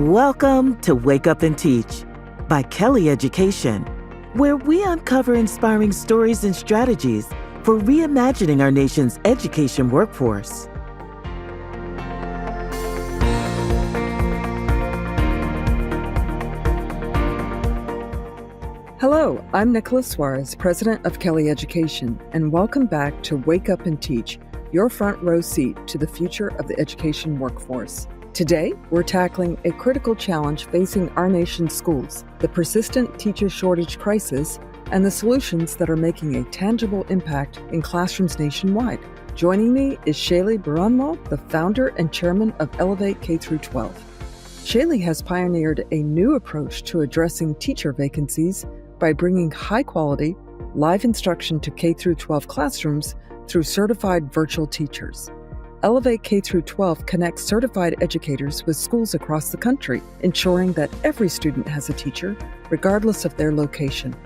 Welcome to Wake Up and Teach by Kelly Education, where we uncover inspiring stories and strategies for reimagining our nation's education workforce. Hello, I'm Nicola Soares, President of Kelly Education, and welcome back to Wake Up and Teach, your front row seat to the future of the education workforce. Today, we're tackling a critical challenge facing our nation's schools, the persistent teacher shortage crisis, and the solutions that are making a tangible impact in classrooms nationwide. Joining me is Shaily Baranwal, the founder and chairman of Elevate K-12. Shaily has pioneered a new approach to addressing teacher vacancies by bringing high-quality, live instruction to K-12 classrooms through certified virtual teachers. Elevate K-12 connects certified educators with schools across the country, ensuring that every student has a teacher, regardless of their location.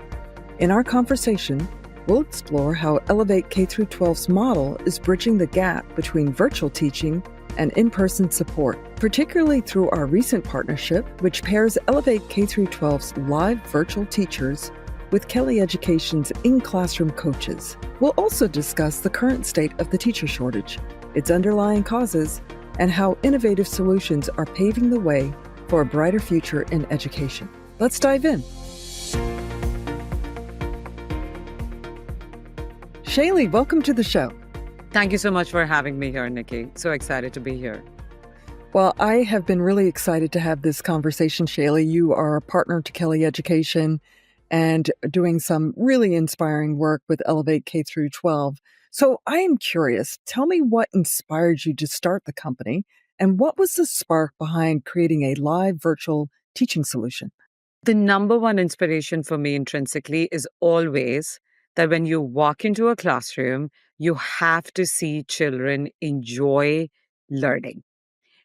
In our conversation, we'll explore how Elevate K-12's model is bridging the gap between virtual teaching and in-person support, particularly through our recent partnership, which pairs Elevate K-12's live virtual teachers with Kelly Education's in-classroom coaches. We'll also discuss the current state of the teacher shortage, its underlying causes, and how innovative solutions are paving the way for a brighter future in education. Let's dive in. Shaily, welcome to the show. Thank you so much for having me here, Nikki. So excited to be here. Well, I have been really excited to have this conversation, Shaily. You are a partner to Kelly Education and doing some really inspiring work with Elevate K-12. So I am curious, tell me what inspired you to start the company and what was the spark behind creating a live virtual teaching solution? The number one inspiration for me intrinsically is always that when you walk into a classroom, you have to see children enjoy learning.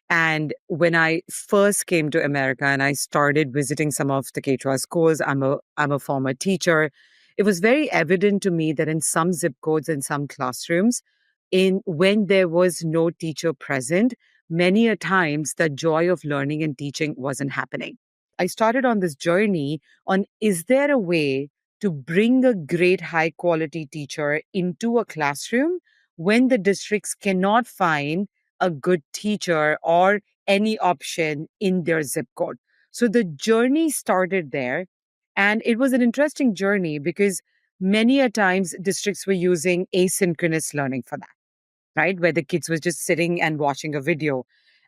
And when I first came to America and I started visiting some of the K-12 schools, I'm a former teacher. It was very evident to me that in some zip codes and some classrooms, when there was no teacher present, many a times the joy of learning and teaching wasn't happening. I started on this journey on, is there a way to bring a great high quality teacher into a classroom when the districts cannot find a good teacher or any option in their zip code? So the journey started there. And it was an interesting journey because many a times districts were using asynchronous learning for that, right? Where the kids were just sitting and watching a video.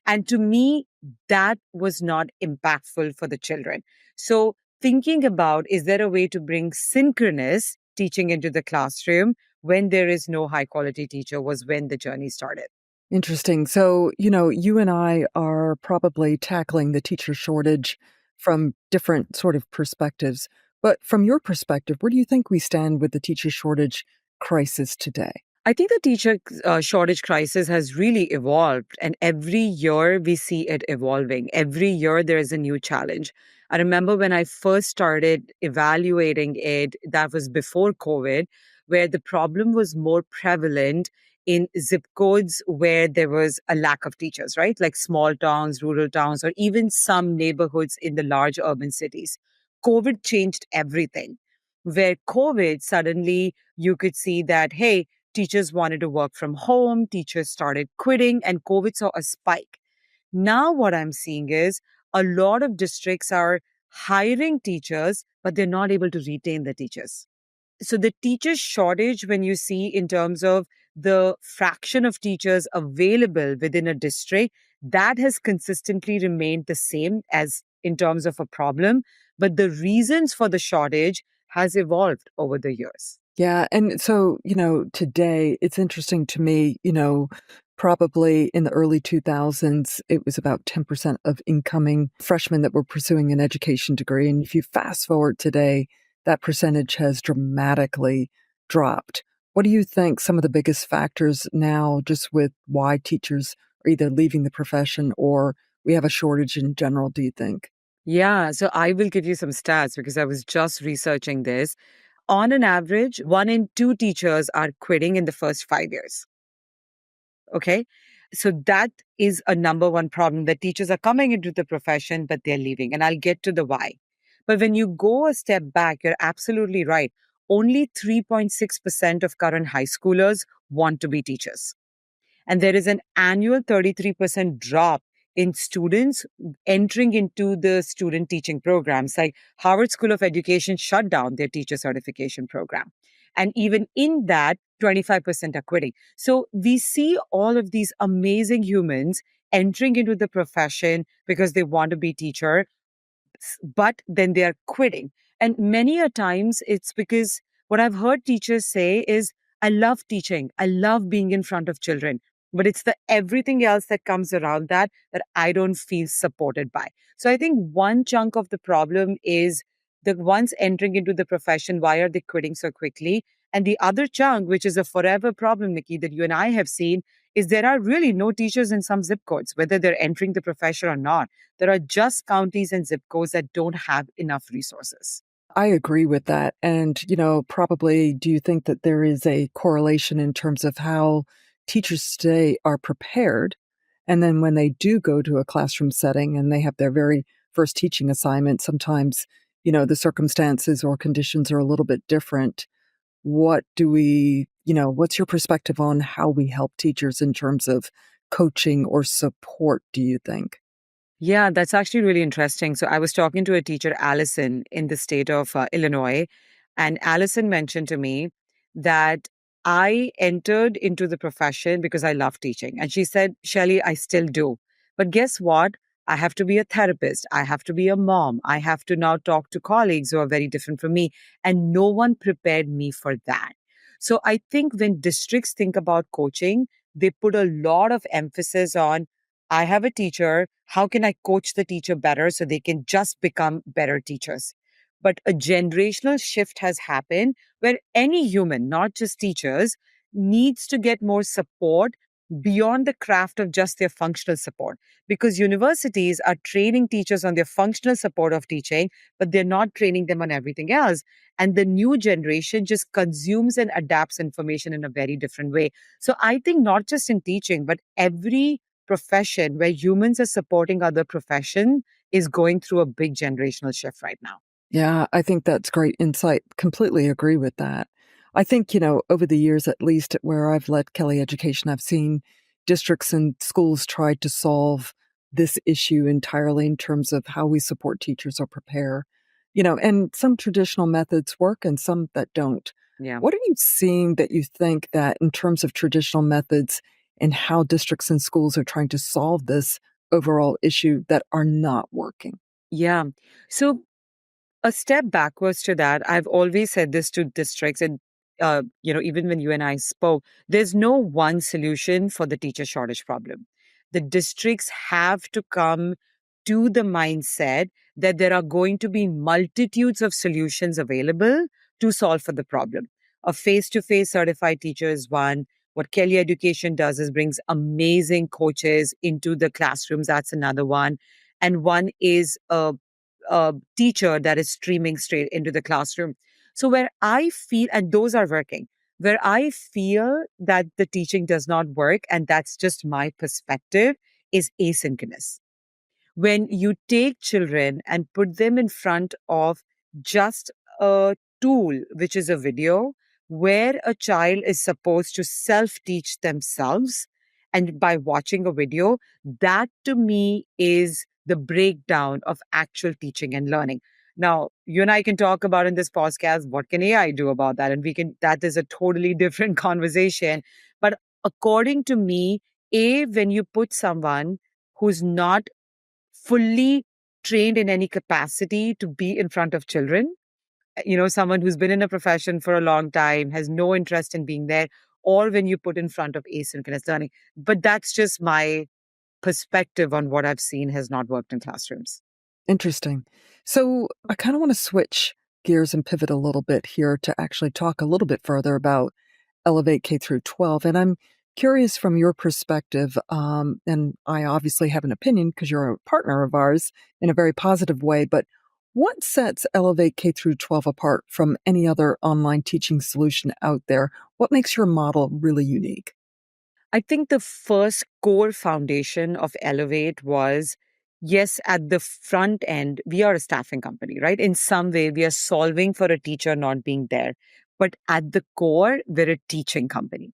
And to me, that was not impactful for the children. So thinking about, is there a way to bring synchronous teaching into the classroom when there is no high quality teacher was when the journey started. Interesting. So, you and I are probably tackling the teacher shortage from different sort of perspectives. But from your perspective, where do you think we stand with the teacher shortage crisis today? I think the teacher shortage crisis has really evolved, and every year we see it evolving. Every year there is a new challenge. I remember when I first started evaluating it, that was before COVID, where the problem was more prevalent in zip codes where there was a lack of teachers, right? Like small towns, rural towns, or even some neighborhoods in the large urban cities. COVID changed everything. Where COVID, suddenly you could see that, hey, teachers wanted to work from home, teachers started quitting, and COVID saw a spike. Now, what I'm seeing is a lot of districts are hiring teachers, but they're not able to retain the teachers. So, the teacher shortage, when you see in terms of the fraction of teachers available within a district, that has consistently remained the same as in terms of a problem. But the reasons for the shortage has evolved over the years. Yeah. And so, today it's interesting to me, probably in the early 2000s, it was about 10% of incoming freshmen that were pursuing an education degree. And if you fast forward today, that percentage has dramatically dropped. What do you think some of the biggest factors now, just with why teachers are either leaving the profession or we have a shortage in general, do you think? Yeah, so I will give you some stats because I was just researching this. On an average, 1 in 2 teachers are quitting in the first 5 years. Okay. So that is a number one problem, that teachers are coming into the profession, but they're leaving. And I'll get to the why. But when you go a step back, you're absolutely right. Only 3.6% of current high schoolers want to be teachers. And there is an annual 33% drop in students entering into the student teaching programs. Like Harvard School of Education shut down their teacher certification program. And even in that, 25% are quitting. So we see all of these amazing humans entering into the profession because they want to be teacher, but then they are quitting. And many a times it's because what I've heard teachers say is, I love teaching, I love being in front of children, but it's the everything else that comes around that I don't feel supported by. So I think one chunk of the problem is the ones entering into the profession, why are they quitting so quickly? And the other chunk, which is a forever problem, Nikki, that you and I have seen, is there are really no teachers in some zip codes, whether they're entering the profession or not. There are just counties and zip codes that don't have enough resources. I agree with that. And, probably do you think that there is a correlation in terms of how teachers today are prepared? And then when they do go to a classroom setting and they have their very first teaching assignment, sometimes, the circumstances or conditions are a little bit different. What's your perspective on how we help teachers in terms of coaching or support, do you think? Yeah, that's actually really interesting. So I was talking to a teacher, Allison, in the state of Illinois, and Allison mentioned to me that I entered into the profession because I love teaching. And she said, Shelly, I still do. But guess what? I have to be a therapist. I have to be a mom. I have to now talk to colleagues who are very different from me. And no one prepared me for that. So I think when districts think about coaching, they put a lot of emphasis on, I have a teacher. How can I coach the teacher better so they can just become better teachers? But a generational shift has happened where any human, not just teachers, needs to get more support beyond the craft of just their functional support. Because universities are training teachers on their functional support of teaching, but they're not training them on everything else. And the new generation just consumes and adapts information in a very different way. So I think not just in teaching, but every profession where humans are supporting other profession is going through a big generational shift right now. Yeah, I think that's great insight. Completely agree with that. I think, over the years, at least where I've led Kelly Education, I've seen districts and schools try to solve this issue entirely in terms of how we support teachers or prepare, and some traditional methods work and some that don't. Yeah. What are you seeing that you think that in terms of traditional methods and how districts and schools are trying to solve this overall issue that are not working? Yeah. So a step backwards to that, I've always said this to districts, and even when you and I spoke, there's no one solution for the teacher shortage problem. The districts have to come to the mindset that there are going to be multitudes of solutions available to solve for the problem. A face-to-face certified teacher is one. What Kelly Education does is brings amazing coaches into the classrooms. That's another one. And one is a teacher that is streaming straight into the classroom. So where I feel, and those are working, where I feel that the teaching does not work, and that's just my perspective, is asynchronous. When you take children and put them in front of just a tool, which is a video, where a child is supposed to self teach themselves, and by watching a video, that to me is the breakdown of actual teaching and learning. Now, you and I can talk about in this podcast, what can AI do about that? And that is a totally different conversation. But according to me, when you put someone who's not fully trained in any capacity to be in front of children, someone who's been in a profession for a long time, has no interest in being there, or when you put in front of asynchronous learning. But that's just my perspective on what I've seen has not worked in classrooms. Interesting. So I kind of want to switch gears and pivot a little bit here to actually talk a little bit further about Elevate K through 12. And I'm curious from your perspective, and I obviously have an opinion because you're a partner of ours in a very positive way, but what sets Elevate K through 12 apart from any other online teaching solution out there? What makes your model really unique? I think the first core foundation of Elevate was, yes, at the front end, we are a staffing company, right? In some way, we are solving for a teacher not being there. But at the core, we're a teaching company.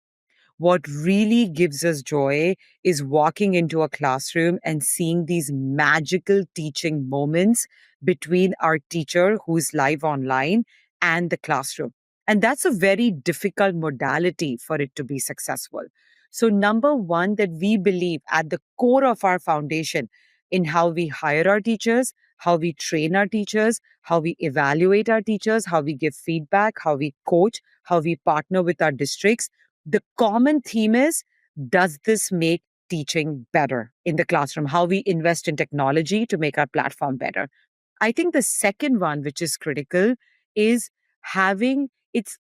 What really gives us joy is walking into a classroom and seeing these magical teaching moments between our teacher who's live online and the classroom. And that's a very difficult modality for it to be successful. So, number one, that we believe at the core of our foundation in how we hire our teachers, how we train our teachers, how we evaluate our teachers, how we give feedback, how we coach, how we partner with our districts, the common theme is, does this make teaching better in the classroom? How we invest in technology to make our platform better. I think the second one, which is critical, is having it's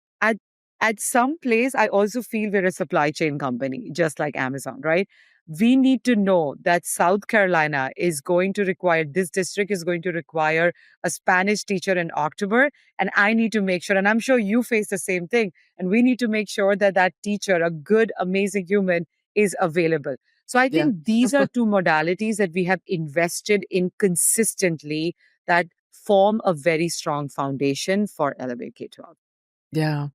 at some place. I also feel we're a supply chain company, just like Amazon, right? We need to know that South Carolina is going to require, this district is going to require a Spanish teacher in October. And I need to make sure, and I'm sure you face the same thing. And we need to make sure that that teacher, a good, amazing human, is available. So I Yeah. think these are two modalities that we have invested in consistently that form a very strong foundation for Elevate K-12. Yeah.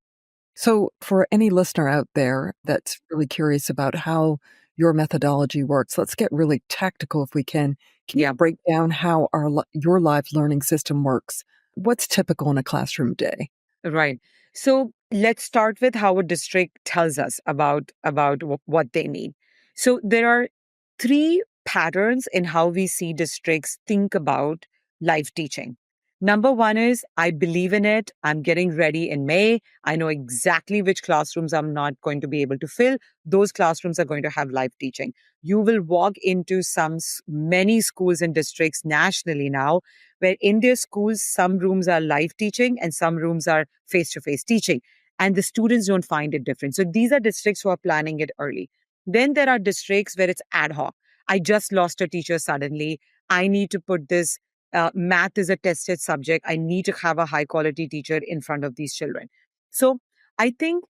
So, for any listener out there that's really curious about how your methodology works, let's get really tactical if we can. Can you Yeah. break down how your live learning system works? What's typical in a classroom day? Right. So let's start with how a district tells us about what they need. So there are three patterns in how we see districts think about live teaching. Number one is, I believe in it. I'm getting ready in May. I know exactly which classrooms I'm not going to be able to fill. Those classrooms are going to have live teaching. You will walk into many schools and districts nationally now where in their schools, some rooms are live teaching and some rooms are face to face teaching. And the students don't find it different. So these are districts who are planning it early. Then there are districts where it's ad hoc. I just lost a teacher suddenly. I need to put this. Math is a tested subject. I need to have a high quality teacher in front of these children. So I think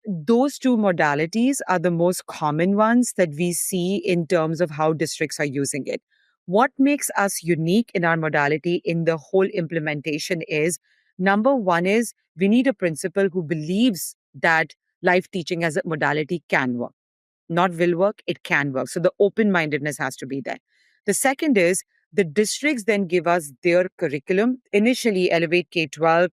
those two modalities are the most common ones that we see in terms of how districts are using it. What makes us unique in our modality in the whole implementation is, number one is, we need a principal who believes that live teaching as a modality can work. Not will work, it can work. So the open mindedness has to be there. The second is, the districts then give us their curriculum. Initially, Elevate K-12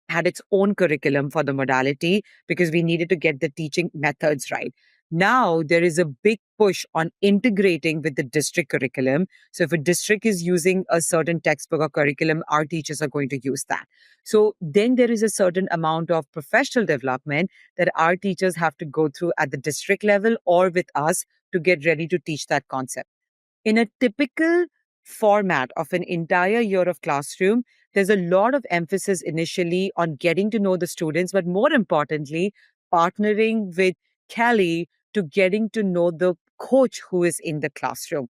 had its own curriculum for the modality because we needed to get the teaching methods right. Now there is a big push on integrating with the district curriculum. So if a district is using a certain textbook or curriculum, our teachers are going to use that. So then there is a certain amount of professional development that our teachers have to go through at the district level or with us to get ready to teach that concept. In a typical format of an entire year of classroom, there's a lot of emphasis initially on getting to know the students, but more importantly, partnering with Kelly to getting to know the coach who is in the classroom.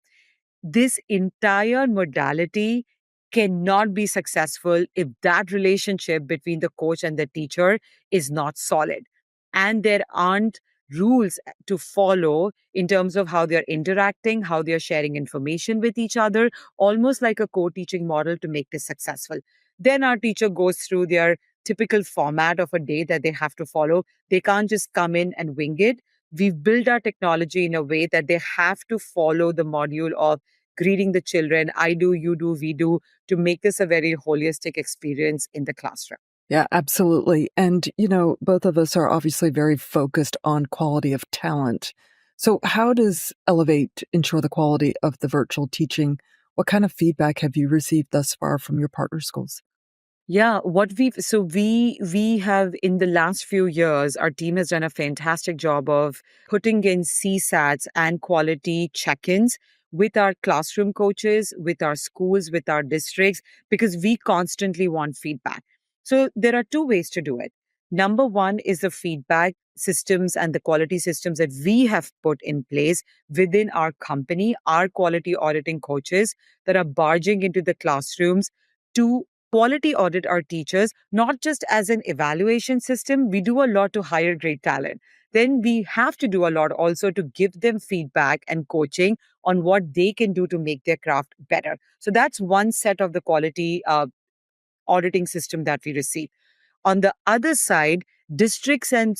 This entire modality cannot be successful if that relationship between the coach and the teacher is not solid. And there aren't rules to follow in terms of how they're interacting, how they're sharing information with each other, almost like a co teaching model to make this successful. Then our teacher goes through their typical format of a day that they have to follow. They can't just come in and wing it. We've built our technology in a way that they have to follow the module of greeting the children, I do, you do, we do, to make this a very holistic experience in the classroom. Yeah, absolutely. And, both of us are obviously very focused on quality of talent. So, how does Elevate ensure the quality of the virtual teaching? What kind of feedback have you received thus far from your partner schools? Yeah, we have in the last few years, our team has done a fantastic job of putting in CSATs and quality check-ins with our classroom coaches, with our schools, with our districts, because we constantly want feedback. So there are two ways to do it. Number one is the feedback systems and the quality systems that we have put in place within our company, our quality auditing coaches that are barging into the classrooms to quality audit our teachers, not just as an evaluation system. We do a lot to hire great talent. Then we have to do a lot also to give them feedback and coaching on what they can do to make their craft better. So that's one set of the quality auditing system that we receive. On the other side, districts and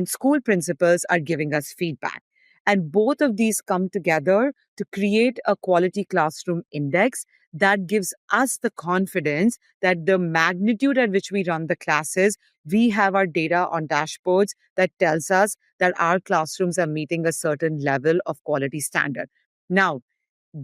school principals are giving us feedback. And both of these come together to create a quality classroom index that gives us the confidence that the magnitude at which we run the classes, we have our data on dashboards that tells us that our classrooms are meeting a certain level of quality standard. Now,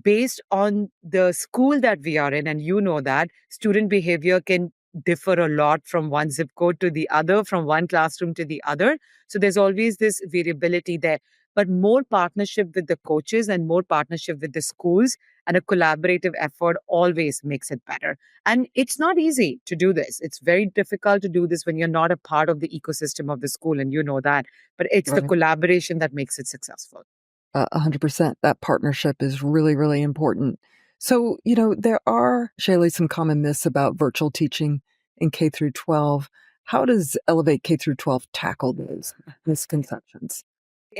based on the school that we are in, and you know that student behavior can differ a lot from one zip code to the other, from one classroom to the other. So there's always this variability there. But more partnership with the coaches and more partnership with the schools and a collaborative effort always makes it better. And it's not easy to do this. It's very difficult to do this when you're not a part of the ecosystem of the school, and you know that. But it's the Right. collaboration that makes it successful. 100%. That partnership is really, really important. So, there are, Shaylee, some common myths about virtual teaching in K through 12. How does Elevate K through 12 tackle those misconceptions?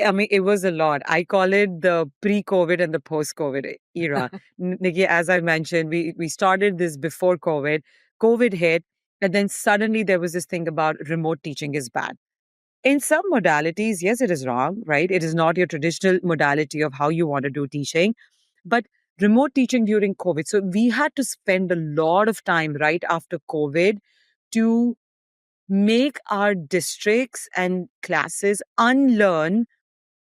I mean, it was a lot. I call it the pre-COVID and the post-COVID era. Nikki, as I mentioned, we started this before COVID. COVID hit, and then suddenly there was this thing about remote teaching is bad. In some modalities, yes, it is wrong, right? It is not your traditional modality of how you want to do teaching, but remote teaching during COVID. So we had to spend a lot of time right after COVID to make our districts and classes unlearn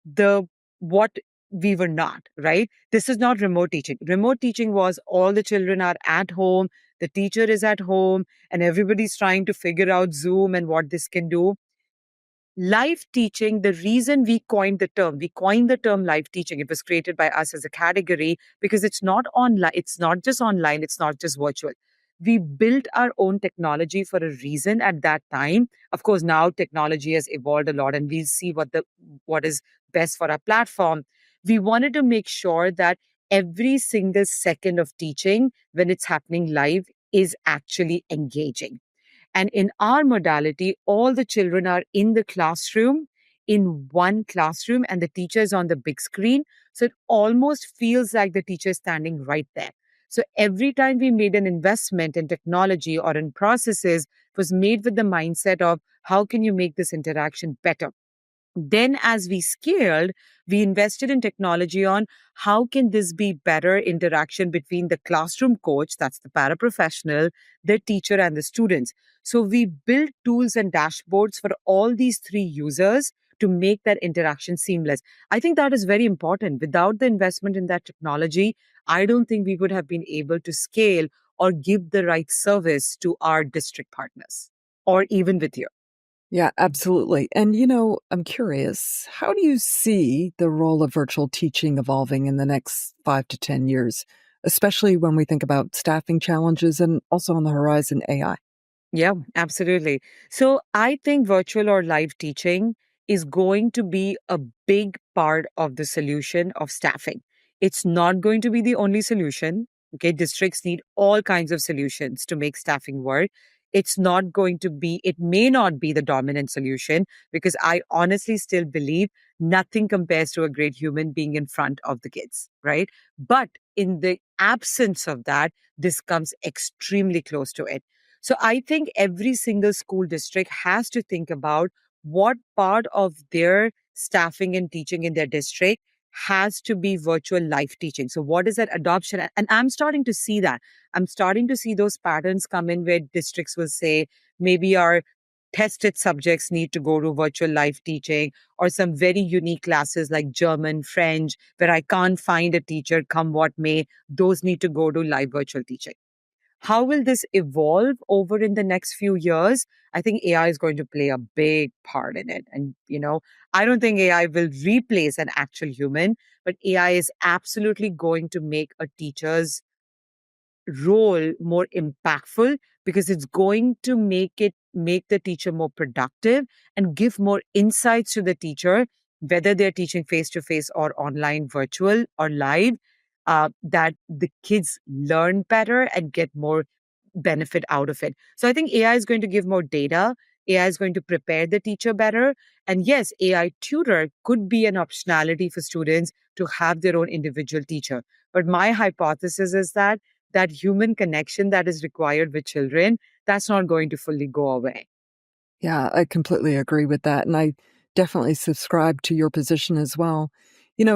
the what we were not, right? This is not remote teaching. Remote teaching was all the children are at home, the teacher is at home, and everybody's trying to figure out Zoom and what this can do. Live teaching, the reason we coined the term live teaching, it was created by us as a category because it's not online, it's not just online, it's not just virtual. We built our own technology for a reason at that time. Of course, now technology has evolved a lot and we'll see what is best for our platform. We wanted to make sure that every single second of teaching when it's happening live is actually engaging. And in our modality, all the children are in the classroom, in one classroom, and the teacher is on the big screen. So it almost feels like the teacher is standing right there. So every time we made an investment in technology or in processes, it was made with the mindset of how can you make this interaction better? Then, as we scaled, we invested in technology on how can this be better interaction between the classroom coach, that's the paraprofessional, the teacher, and the students. So we built tools and dashboards for all these three users to make that interaction seamless. I think that is very important. Without the investment in that technology, I don't think we would have been able to scale or give the right service to our district partners or even with you. Yeah, absolutely. And, I'm curious, how do you see the role of virtual teaching evolving in the next 5 to 10 years, especially when we think about staffing challenges and also on the horizon, AI? Yeah, absolutely. So I think virtual or live teaching is going to be a big part of the solution of staffing. It's not going to be the only solution. Okay, districts need all kinds of solutions to make staffing work. It may not be the dominant solution because I honestly still believe nothing compares to a great human being in front of the kids, right? But in the absence of that, this comes extremely close to it. So I think every single school district has to think about what part of their staffing and teaching in their district has to be virtual live teaching. So what is that adoption? And I'm starting to see that. I'm starting to see those patterns come in where districts will say maybe our tested subjects need to go to virtual live teaching or some very unique classes like German, French, where I can't find a teacher come what may, those need to go to live virtual teaching. How will this evolve over in the next few years? I think AI is going to play a big part in it. And, I don't think AI will replace an actual human, but AI is absolutely going to make a teacher's role more impactful because it's going to make the teacher more productive and give more insights to the teacher, whether they're teaching face to face or online, virtual or live, that the kids learn better and get more benefit out of it. So I think AI is going to give more data. AI is going to prepare the teacher better. And yes, AI tutor could be an optionality for students to have their own individual teacher. But my hypothesis is that that human connection that is required with children, that's not going to fully go away. Yeah, I completely agree with that. And I definitely subscribe to your position as well.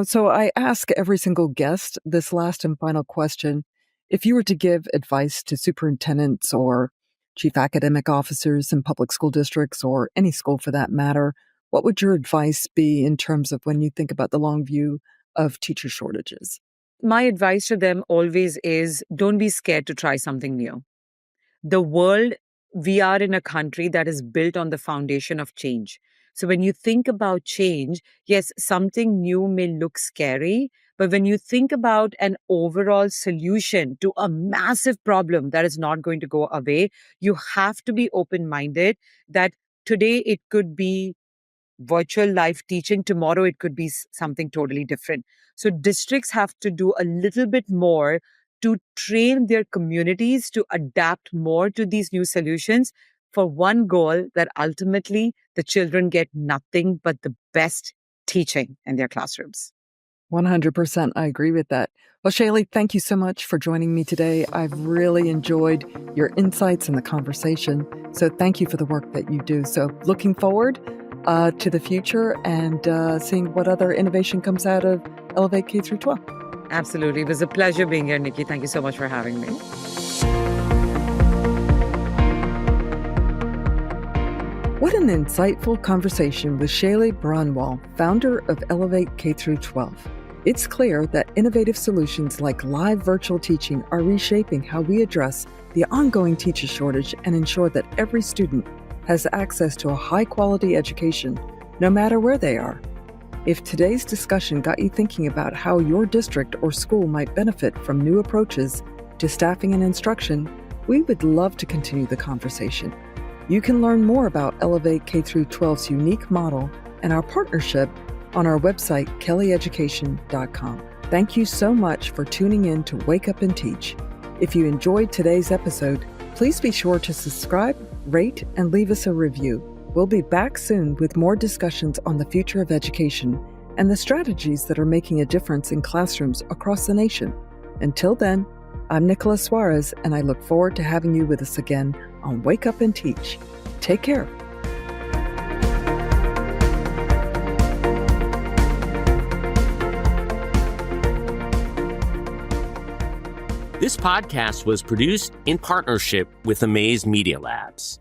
So I ask every single guest this last and final question. If you were to give advice to superintendents or chief academic officers in public school districts or any school for that matter, what would your advice be in terms of when you think about the long view of teacher shortages? My advice to them always is don't be scared to try something new. The world, we are in a country that is built on the foundation of change. So when you think about change, yes, something new may look scary, but when you think about an overall solution to a massive problem that is not going to go away, you have to be open minded that today it could be virtual live teaching. Tomorrow, it could be something totally different. So districts have to do a little bit more to train their communities to adapt more to these new solutions for one goal that ultimately the children get nothing but the best teaching in their classrooms. 100%. I agree with that. Well, Shaily, thank you so much for joining me today. I've really enjoyed your insights and the conversation. So thank you for the work that you do. So looking forward to the future and seeing what other innovation comes out of Elevate K through 12. Absolutely. It was a pleasure being here, Nikki. Thank you so much for having me. What an insightful conversation with Shaily Baranwal, founder of Elevate K through 12. It's clear that innovative solutions like live virtual teaching are reshaping how we address the ongoing teacher shortage and ensure that every student has access to a high-quality education, no matter where they are. If today's discussion got you thinking about how your district or school might benefit from new approaches to staffing and instruction, we would love to continue the conversation. You can learn more about Elevate K through 12's unique model and our partnership on our website, kellyeducation.com. Thank you so much for tuning in to Wake Up and Teach. If you enjoyed today's episode, please be sure to subscribe, rate, and leave us a review. We'll be back soon with more discussions on the future of education and the strategies that are making a difference in classrooms across the nation. Until then, I'm Nicola Soares, and I look forward to having you with us again on Wake Up and Teach. Take care. This podcast was produced in partnership with Amaze Media Labs.